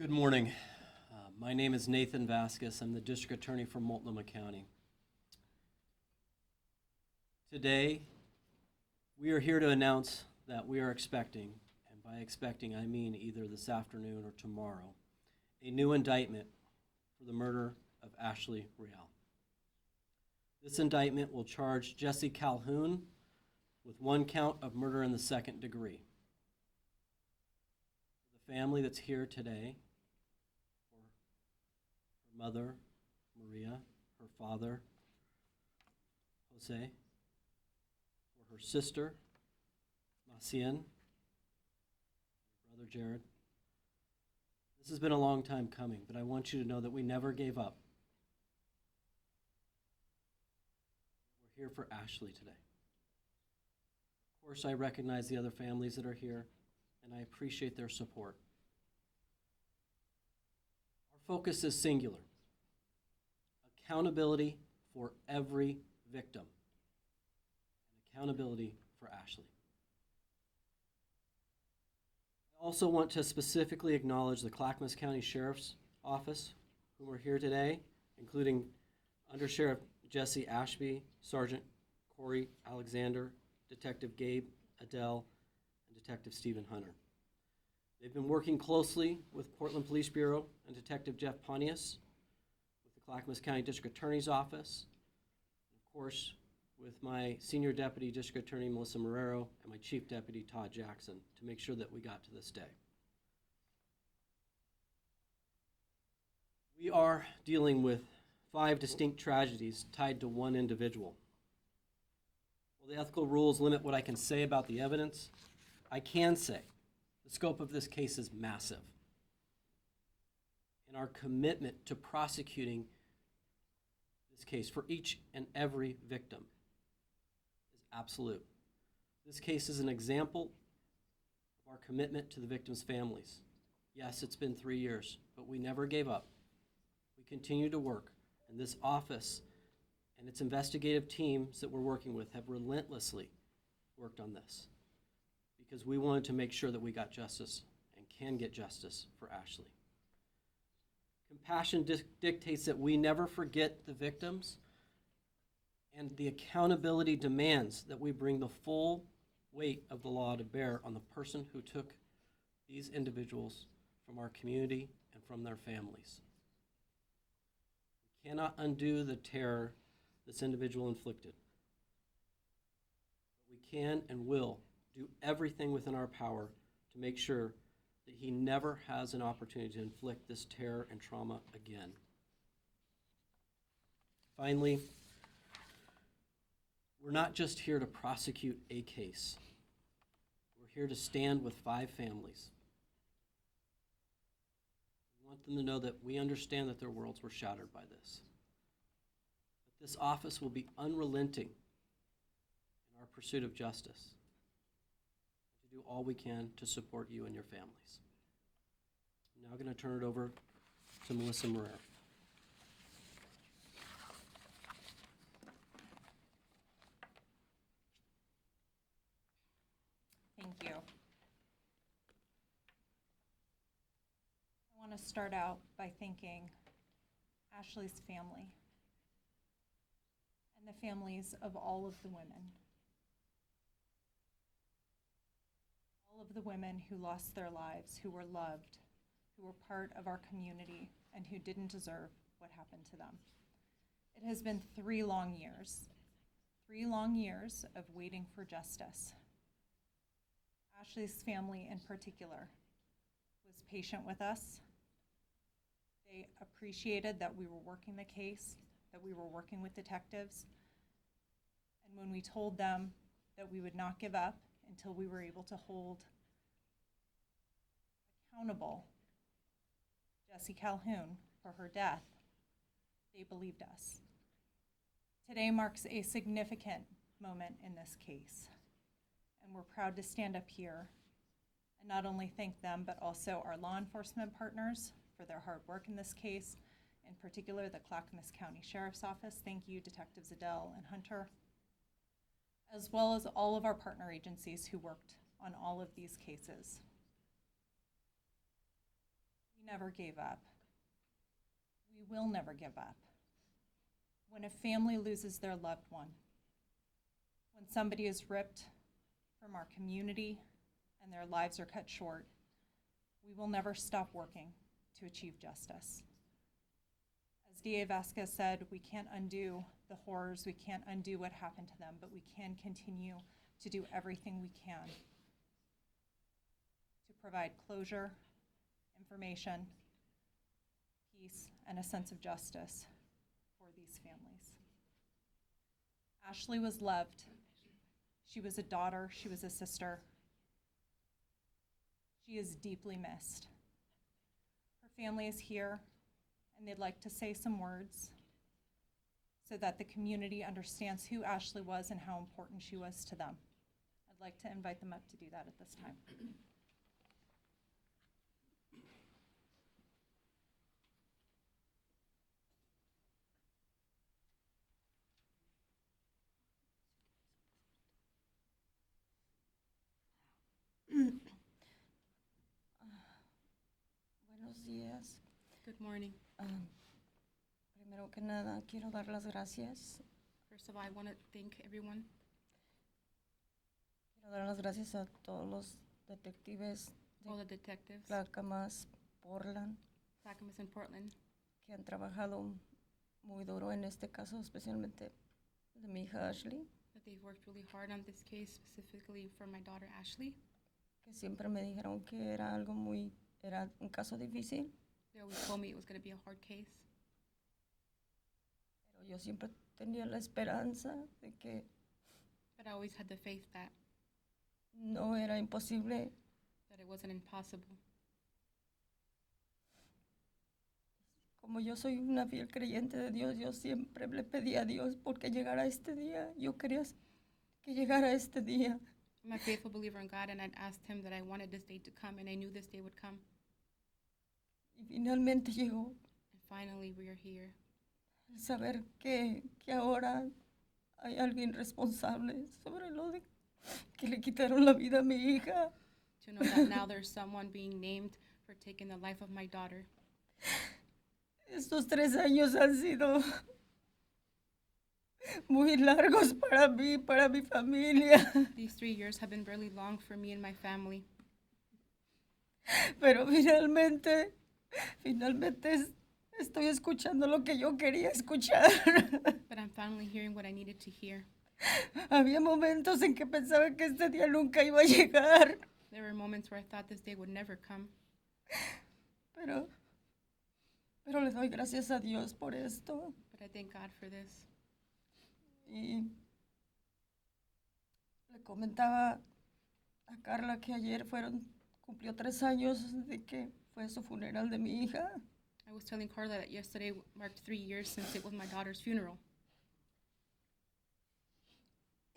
Good morning. My name is Nathan Vasquez. I'm the District Attorney for Multnomah County. Today, we are here to announce that we are expecting, and by expecting I mean either this afternoon or tomorrow, a new indictment for the murder of Ashley Real. This indictment will charge Jessie Calhoun with one count of murder in the second degree. The family that's here today, her mother, Maria, her father, Jose, for her sister, Macien, her brother Jared. This has been a long time coming, but I want you to know that we never gave up. We're here for Ashley today. Of course, I recognize the other families that are here, and I appreciate their support. Our focus is singular: accountability for every victim, and accountability for Ashley. I also want to specifically acknowledge the Clackamas County Sheriff's Office, who are here today, including Under Sheriff Jesse Ashby, Sergeant Corey Alexander, Detective Gabe Adele, and Detective Stephen Hunter. They've been working closely with Portland Police Bureau and Detective Jeff Pontius, with the Clackamas County District Attorney's Office, and of course with my Senior Deputy District Attorney Melissa Marrero and my Chief Deputy Todd Jackson to make sure that we got to this day. We are dealing with 5 distinct tragedies tied to one individual. While the ethical rules limit what I can say about the evidence, I can say the scope of this case is massive. And our commitment to prosecuting this case for each and every victim is absolute. This case is an example of our commitment to the victims' families. Yes, it's been 3 years, but we never gave up. We continue to work, and this office and its investigative teams that we're working with have relentlessly worked on this because we wanted to make sure that we got justice and can get justice for Ashley. Compassion dictates that we never forget the victims, and the accountability demands that we bring the full weight of the law to bear on the person who took these individuals from our community and from their families. We cannot undo the terror this individual inflicted, but we can and will do everything within our power to make sure that he never has an opportunity to inflict this terror and trauma again. Finally, we're not just here to prosecute a case. We're here to stand with 5 families. We want them to know that we understand that their worlds were shattered by this. But this office will be unrelenting in our pursuit of justice, do all we can to support you and your families. I'm now going to turn it over to Melissa Marrero. Thank you. I want to start out by thanking Ashley's family and the families of all of the women. All of the women who lost their lives, who were loved, who were part of our community, and who didn't deserve what happened to them. It has been 3 long years of waiting for justice. Ashley's family in particular was patient with us. They appreciated that we were working the case, that we were working with detectives, and when we told them that we would not give up until we were able to hold accountable Jessie Calhoun for her death, they believed us. Today marks a significant moment in this case, and we're proud to stand up here and not only thank them, but also our law enforcement partners for their hard work in this case, in particular the Clackamas County Sheriff's Office. Thank you, Detectives Adele and Hunter, as well as all of our partner agencies who worked on all of these cases. never gave up. We will never give up. When a family loses their loved one, when somebody is ripped from our community and their lives are cut short, we will never stop working to achieve justice. As DA Vasquez said, we can't undo the horrors, we can't undo what happened to them, but we can continue to do everything we can to provide closure, information, peace, and a sense of justice for these families. Ashley was loved. She was a daughter, she was a sister. She is deeply missed. Her family is here, and they'd like to say some words so that the community understands who Ashley was and how important she was to them. I'd like to invite them up to do that at this time. Buenos días. Good morning. Primero que nada, quiero dar las gracias. First of all, I want to thank everyone. Quiero dar las gracias a todos los detectives All de the detectives, Clackamas, Portland, Clackamas and Portland, que han trabajado muy duro en este caso, especialmente de mi hija Ashley, that they've worked really hard on this case, specifically for my daughter Ashley. que siempre me dijeron que era era un caso difícil, They always told me it was going to be a hard case, pero yo siempre tenía la esperanza de que but I always had the faith that no era imposible. it wasn't impossible. Como yo soy una fiel creyente de Dios, yo siempre le pedí a Dios porque llegara este día. Yo quería que llegara este día. I'm a faithful believer in God, and I'd asked him that I wanted this day to come, and I knew this day would come. Y finalmente llegó. And finally, we are here. El saber que ahora hay alguien responsable sobre lo de que le quitaron la vida a mi hija. To know that now there's someone being named for taking the life of my daughter. Estos 3 años han sido muy largos para mí, para mi familia. These 3 years have been really long for me and my family. Pero finalmente estoy escuchando lo que yo quería escuchar. But I'm finally hearing what I needed to hear. Había momentos en que pensaba que este día nunca iba a llegar, There were moments where I thought this day would never come. pero le doy gracias a Dios por esto. But I thank God for this. Y le comentaba a Carla que ayer cumplió 3 años de que fue su funeral de mi hija. I was telling Carla that yesterday marked 3 years since it was my daughter's funeral.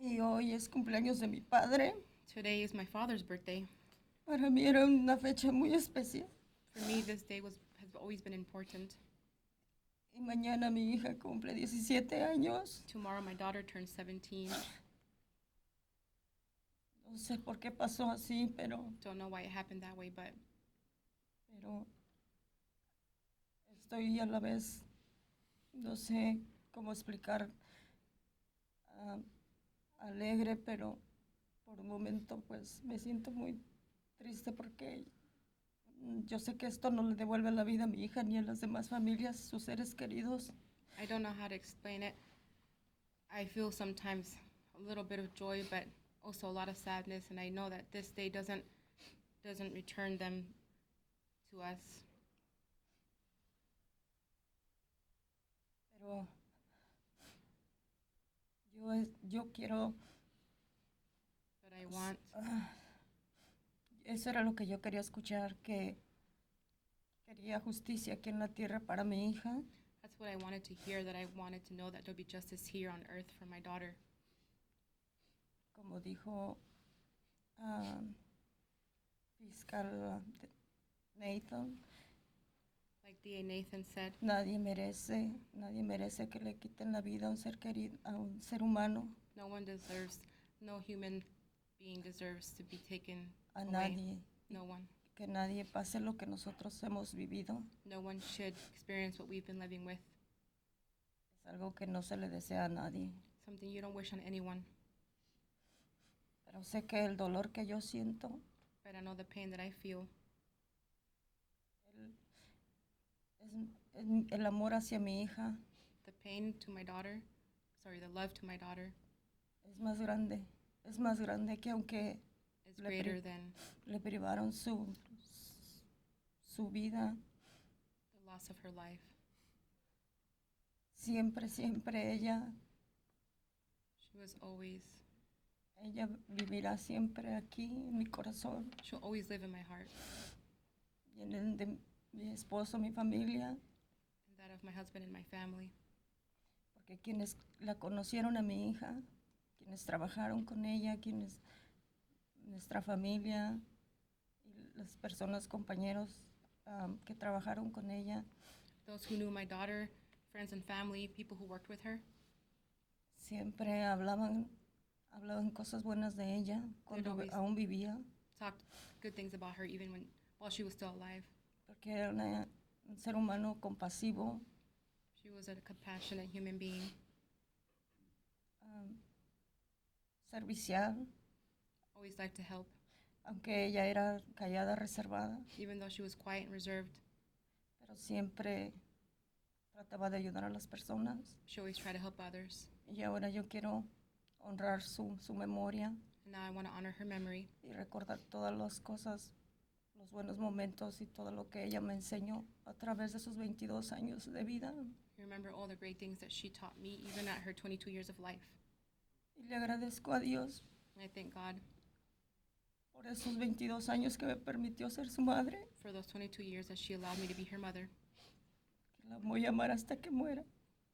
Y hoy es cumpleaños de mi padre. Today is my father's birthday. Para mí era una fecha muy especial. For me, this day has always been important. Y mañana mi hija cumple 17 años. Tomorrow, my daughter turns 17. No sé por qué pasó así, pero Don't know why it happened that way, but estoy a la vez, no sé cómo explicar, alegre, pero por un momento pues me siento muy triste porque yo sé que esto no le devuelve la vida a mi hija ni a las demás familias, sus seres queridos. I don't know how to explain it. I feel sometimes a little bit of joy, but also a lot of sadness, and I know that this day doesn't return them to us. Pero yo quiero, But I want, eso era lo que yo quería escuchar, que quería justicia aquí en la tierra para mi hija. that's what I wanted to hear, that I wanted to know that there'll be justice here on earth for my daughter. Como dijo fiscal Nathan, Like DA Nathan said, nadie merece que le quiten la vida a un ser querido, a un ser humano, no human being deserves to be taken a away. nadie. No one. que nadie pase lo que nosotros hemos vivido. No one should experience what we've been living with. Es algo que no se le desea a nadie. Something you don't wish on anyone. Pero sé que el dolor que yo siento, But I know the pain that I feel. el amor hacia mi hija The pain to my daughter. Sorry, the love to my daughter es más grande. Es más grande que aunque is Le greater pri- than le privaron su vida. the loss of her life. Siempre, siempre ella She was always, Ella vivirá siempre aquí en mi corazón she'll always live in my heart. y en el de mi esposo, mi familia, And that of my husband and my family. porque quienes la conocieron a mi hija, quienes trabajaron con ella, quienes nuestra familia y las personas, compañeros que trabajaron con ella, Those who knew my daughter, friends and family, people who worked with her, siempre hablaban cosas buenas de ella cuando always- aún vivía, talked good things about her even while she was still alive. porque era un ser humano compasivo, She was a compassionate human being, servicial, always liked to help, aunque ella era callada, reservada, even though she was quiet and reserved. pero siempre trataba de ayudar a las personas. She always tried to help others. Y ahora yo quiero honrar su memoria And now I want to honor her memory y recordar todas las cosas, los buenos momentos y todo lo que ella me enseñó a través de sus 22 años de vida. remember all the great things that she taught me, even at her 22 years of life. Y le agradezco a Dios And I thank God por esos 22 años que me permitió ser su madre, for those 22 years that she allowed me to be her mother. que la voy a amar hasta que muera.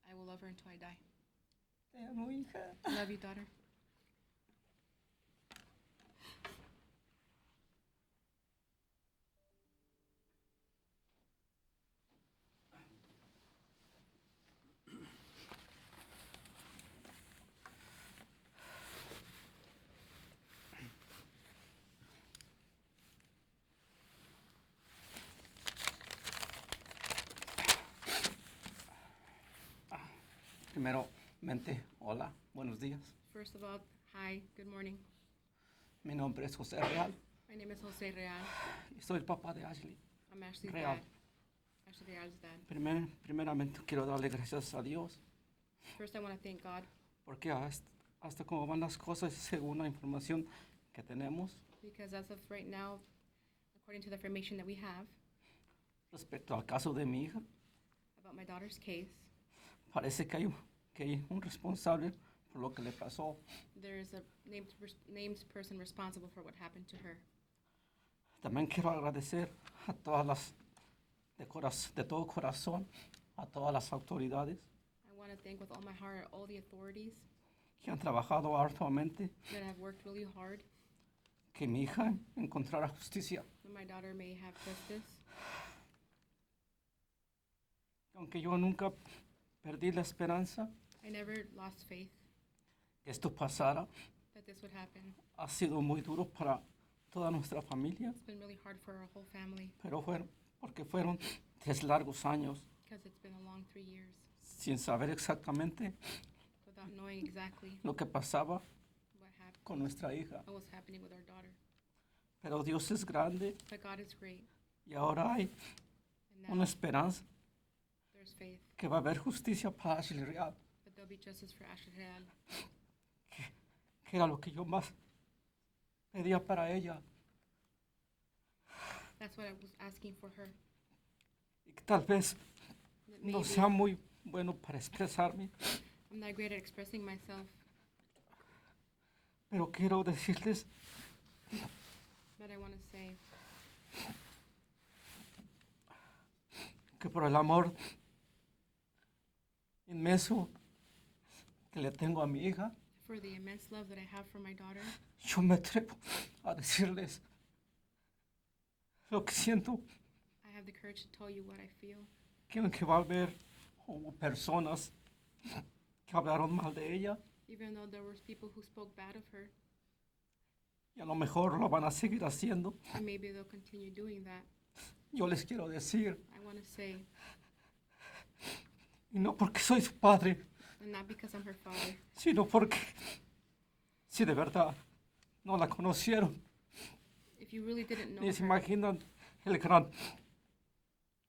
I will love her until I die. Te amo, hija. I love you, daughter. Primeramente, hola, buenos días. First of all, hi, good morning. Mi nombre es José Real My name is Jose Real. y soy el papá de Ashley. I'm Ashley's Real. dad. Ashley Real's dad. Primeramente quiero darle gracias a Dios First, I want to thank God porque hasta cómo van las cosas según la información que tenemos because as of right now, according to the information that we have respecto al caso de mi hija, about my daughter's case, parece que hay un responsable por lo que le pasó. there is a named person responsible for what happened to her. También quiero agradecer a todas las, de todo corazón, a todas las autoridades I want to thank with all my heart all the authorities que han trabajado arduamente that have worked really hard que mi hija encontrara justicia. that my daughter may have justice. Aunque yo nunca perdí la esperanza I never lost faith que esto pasara, that this would happen. ha sido muy duro para toda nuestra familia, It's been really hard for our whole family pero porque fueron 3 largos años because it's been a long 3 years sin saber exactamente without knowing exactly lo que pasaba what happened, con nuestra hija. what was happening with our daughter. Pero Dios es grande But God is great, y ahora hay and now una esperanza there's faith que va a haber justicia para Ashley Real, that there'll be justice for Ashley Real. que era lo que yo más pedía para ella That's what I was asking for her. y que tal vez That no maybe sea muy bueno para expresarme, I'm not great at expressing myself, pero quiero decirles but I want to say que por el amor inmenso que le tengo a mi hija, for the immense love that I have for my daughter, yo me atrevo a decirles lo que siento, I have the courage to tell you what I feel. que aunque va a haber personas que hablaron mal de ella, Even though there were people who spoke bad of her, y a lo mejor lo van a seguir haciendo. and maybe they'll continue doing that. Yo les quiero decir, I want to say, y no porque soy su padre, and not because I'm her father, sino porque si de verdad no la conocieron, if you really didn't know ni se her, imaginan el gran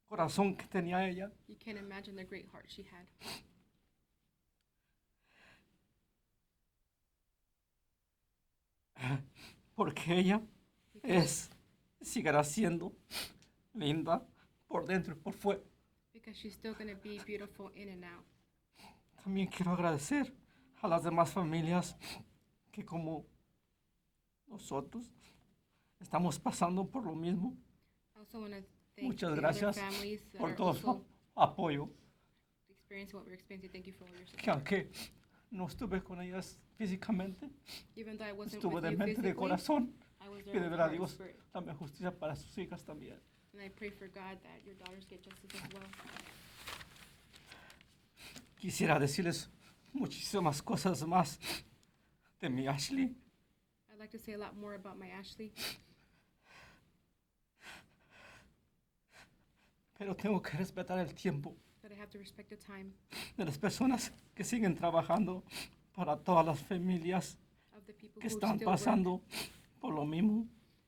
corazón que tenía ella. you can't imagine the great heart she had. Porque ella seguirá siendo linda por dentro y por fuera. Because she's still going to be beautiful in and out. También quiero agradecer a las demás familias que como nosotros estamos pasando por lo mismo. I also want to thank Muchas the gracias other families that por are todo su also apoyo, experiencing what we're experiencing. Thank you for all your que support. aunque no estuve con ellas físicamente, Even though I wasn't estuve with de you mente, de physically, corazón, I was y there de with verdad heart and Dios spirit. dame justicia para sus hijas también. And I pray for God that your daughters get justice as well. Quisiera decirles muchísimas cosas más de mi Ashley, I'd like to say a lot more about my Ashley, pero tengo que respetar el tiempo but I have to respect the time de las personas que siguen trabajando para todas las familias of the people que who están still work. pasando por lo mismo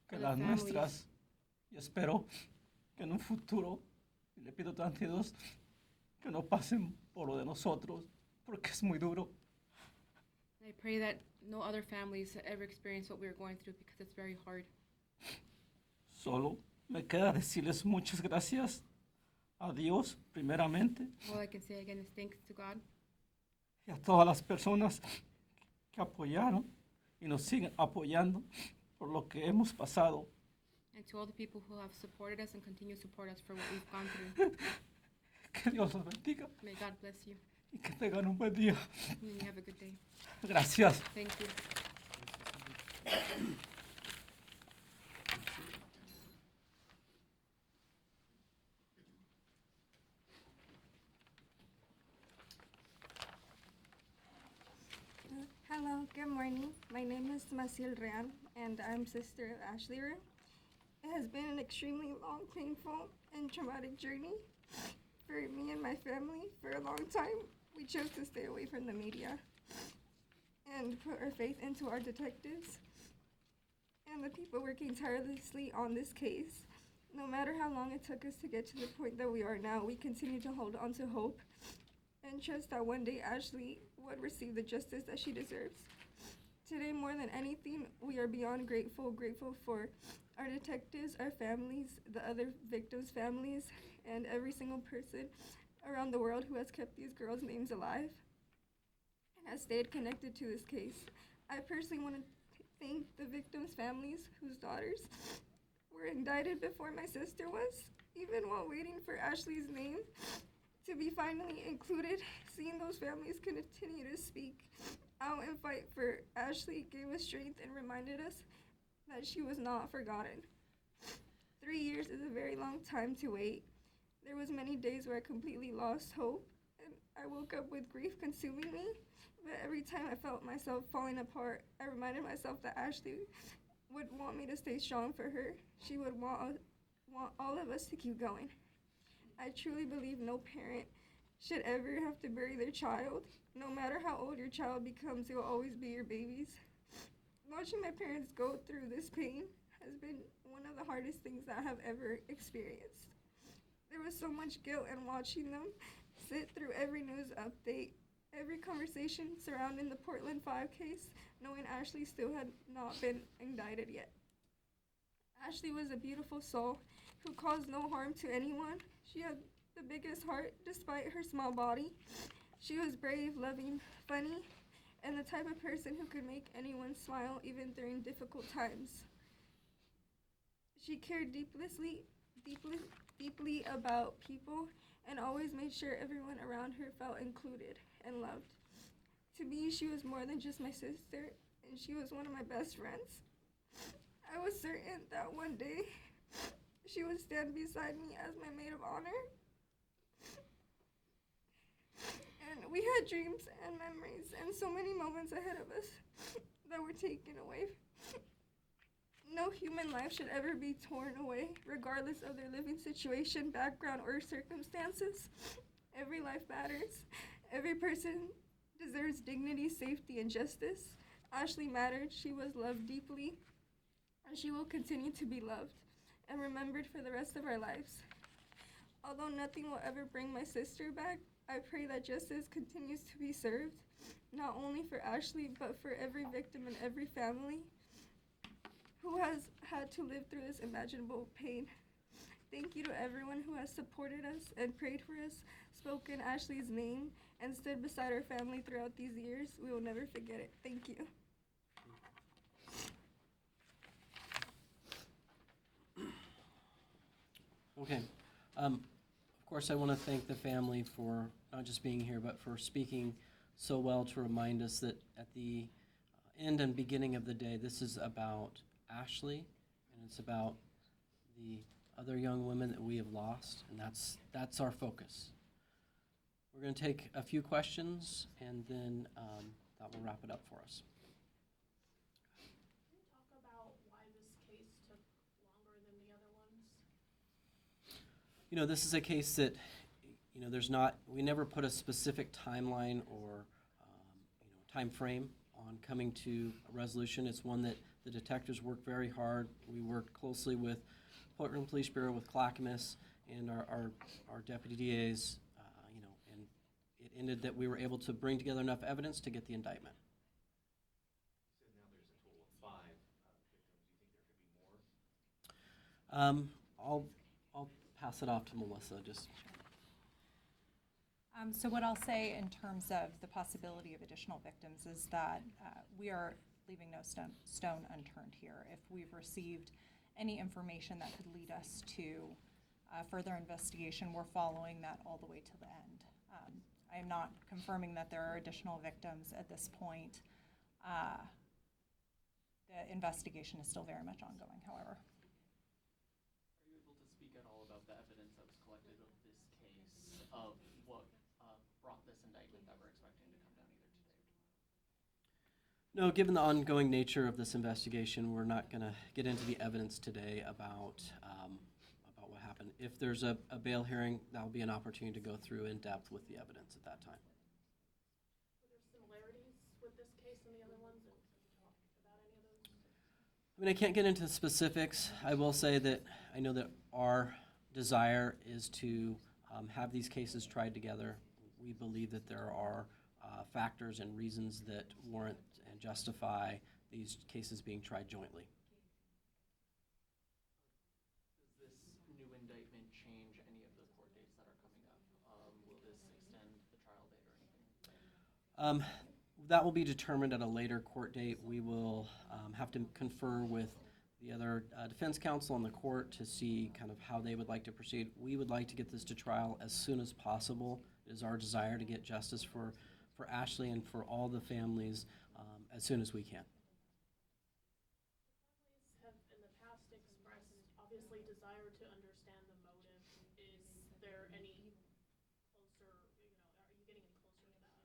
que For the las families. nuestras. Y espero que en un futuro, y le pido tanto a Dios, que no pasen por lo de nosotros, porque es muy duro. And I pray that no other families ever experience what we are going through because it's very hard. Solo me queda decirles muchas gracias a Dios, primeramente, All I can say again is thanks to God y a todas las personas que apoyaron y nos siguen apoyando por lo que hemos pasado. and to all the people who have supported us and continue to support us for what we've gone through. Que Dios los bendiga May God bless you y que tengan un buen día. and you have a good day. Gracias. Thank you. Hello, good morning. My name is Maciel Real, and I'm sister of Ashley Real. It has been an extremely long, painful, and traumatic journey for me and my family. For a long time, we chose to stay away from the media and put our faith into our detectives and the people working tirelessly on this case. No matter how long it took us to get to the point that we are now, we continue to hold on to hope and trust that one day Ashley would receive the justice that she deserves. Today, more than anything, we are beyond grateful for our detectives, our families, the other victims' families, and every single person around the world who has kept these girls' names alive and has stayed connected to this case. I personally want to thank the victims' families whose daughters were indicted before my sister was, even while waiting for Ashley's name to be finally included. Seeing those families continue to speak out and fight for Ashley gave us strength and reminded us that she was not forgotten. 3 years is a very long time to wait. There was many days where I completely lost hope and I woke up with grief consuming me. But every time I felt myself falling apart, I reminded myself that Ashley would want me to stay strong for her. She would want all of us to keep going. I truly believe no parent should ever have to bury their child. No matter how old your child becomes, they will always be your babies. Watching my parents go through this pain has been one of the hardest things I have ever experienced. There was so much guilt in watching them sit through every news update, every conversation surrounding the Portland 5 case, knowing Ashley still had not been indicted yet. Ashley was a beautiful soul who caused no harm to anyone. She had the biggest heart despite her small body. She was brave, loving, funny, and the type of person who could make anyone smile even during difficult times. She cared deeply about people and always made sure everyone around her felt included and loved. To me, she was more than just my sister, and she was one of my best friends. I was certain that one day she would stand beside me as my maid of honor. And we had dreams and memories and so many moments ahead of us that were taken away No human life should ever be torn away, regardless of their living situation, background, or circumstances. Every life matters. Every person deserves dignity, safety, and justice. Ashley mattered. She was loved deeply, and she will continue to be loved and remembered for the rest of our lives. Although nothing will ever bring my sister back, I pray that justice continues to be served, not only for Ashley, but for every victim and every family who has had to live through this imaginable pain. Thank you to everyone who has supported us and prayed for us, spoken Ashley's name, and stood beside our family throughout these years. We will never forget it. Thank you. Okay. Of course, I want to thank the family for not just being here, but for speaking so well to remind us that at the end and beginning of the day, this is about Ashley, and it's about the other young women that we have lost, and that's our focus. We're going to take a few questions, and then that will wrap it up for us. Can you talk about why this case took longer than the other ones? You know, this is a case that, you know, we never put a specific timeline or, time frame on coming to a resolution. It's one that the detectives worked very hard. We worked closely with Portland Police Bureau, with Clackamas, and our deputy DAs, and it ended that we were able to bring together enough evidence to get the indictment. You said now there's a total of 5 victims. Do you think there could be more? I'll pass it off to Melissa. So what I'll say in terms of the possibility of additional victims is that we are leaving no stone unturned here. If we've received any information that could lead us to further investigation, we're following that all the way to the end. I am not confirming that there are additional victims at this point. The investigation is still very much ongoing, however. Are you able to speak at all about the evidence that was collected of this case, of what brought this indictment that we're expecting to come down either today or tomorrow? No, given the ongoing nature of this investigation, we're not going to get into the evidence today about what happened. If there's a bail hearing, that'll be an opportunity to go through in depth with the evidence at that time. Were there similarities with this case and the other ones, and have you talked about any of those? I mean, I can't get into the specifics. I will say that I know that our desire is to have these cases tried together. We believe that there are factors and reasons that warrant and justify these cases being tried jointly. Does this new indictment change any of the court dates that are coming up? Will this extend the trial date or anything? That will be determined at a later court date. We will have to confer with the other defense counsel and the court to see kind of how they would like to proceed. We would like to get this to trial as soon as possible. It is our desire to get justice for Ashley and for all the families as soon as we can. Families have in the past expressed obviously desire to understand the motive. Is there any closer, are you getting any closer to that?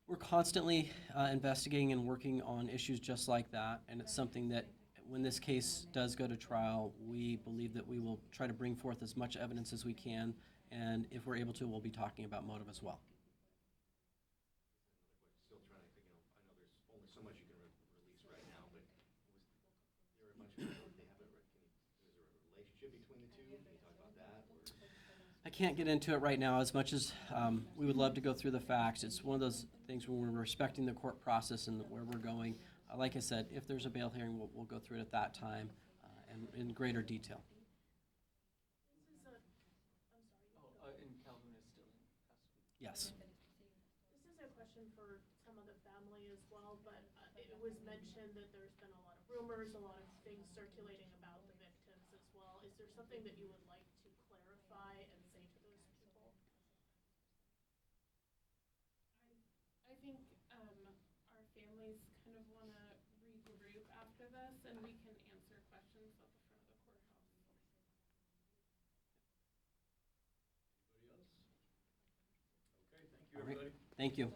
We're constantly investigating and working on issues just like that, and it's something that when this case does go to trial, we believe that we will try to bring forth as much evidence as we can, and if we're able to, we'll be talking about motive as well. Still trying to, I know there's only so much you can release right now, but was there much, is there a relationship between the two? Can you talk about that? Or? I can't get into it right now. As much as we would love to go through the facts, it's one of those things when we're respecting the court process and where we're going. Like I said, if there's a bail hearing, we'll go through it at that time and in greater detail. And Calhoun is still in custody? Yes. This is a question for some of the family as well, but it was mentioned that there's been a lot of rumors, a lot of things circulating about the victims as well. Is there something that you would like to clarify and say to those people? I think our families kind of want to regroup after this, and we can answer questions at the front of the courthouse. Anybody else? Okay, thank you, All right. everybody. Thank you.